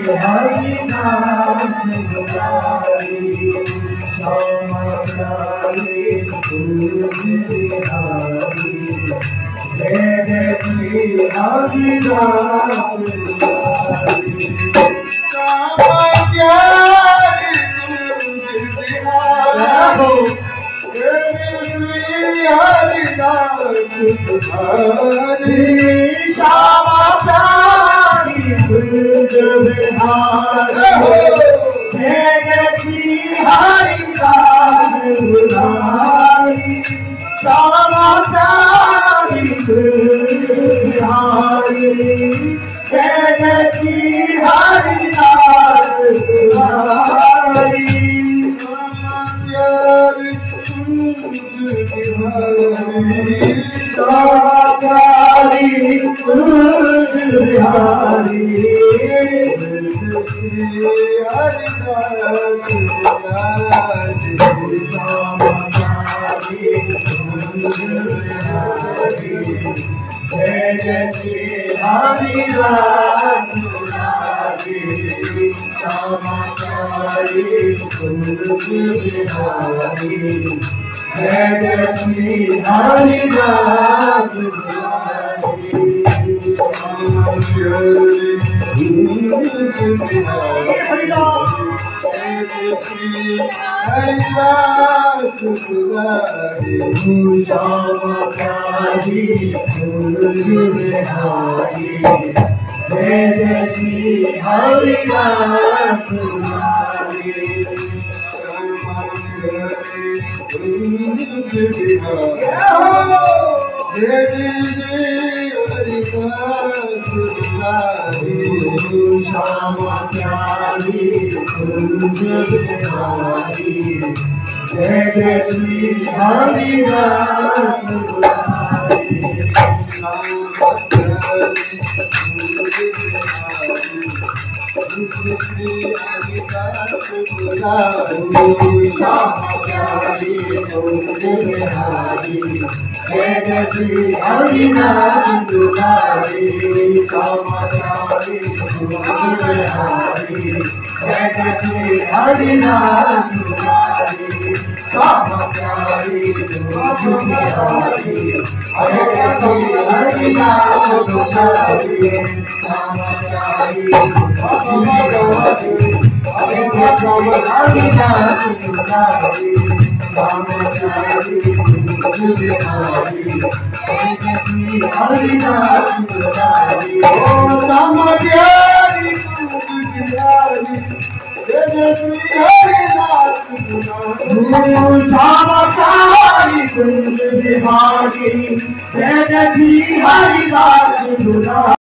हरि नाम दुलारी श्यामा प्यारे सूरज बिहारी जय जय श्री हरि नाम दुलारी श्यामा प्यारे सूरज बिहारी हरि नाम दुलारी श्यामा प्यारी सूरज बिहारी जय जय श्री हरि नाम दुलारी श्यामा प्यारी सूरज बिहारी जय जय श्री हरि नाम दुलारी श्यामा प्यारी सूरज बिहारी हरि जय जय श्री हरि नाम दुलारी श्यामा प्यारी सूरज बिहारी जय जय श्री हरि नाम दुलारी श्यामा प्यारी सूरज बिहारी जय जय श्री हरि नाम दुलारी श्यामा प्यारी सूरज बिहारी जय जय श्री हरि नाम दुलारी श्यामा प्यारी सूरज बिहारी जय जय श्री हरि नाम दुलारी श्यामा प्यारी सूरज बिहारी जय जय श्री हरि नाम दुलारी श्यामा प्यारी सूरज बिहारी जय जय श्री हरि नाम दुलारी श्यामा प्यारी जय जय श्री हरि नाम दुलारी।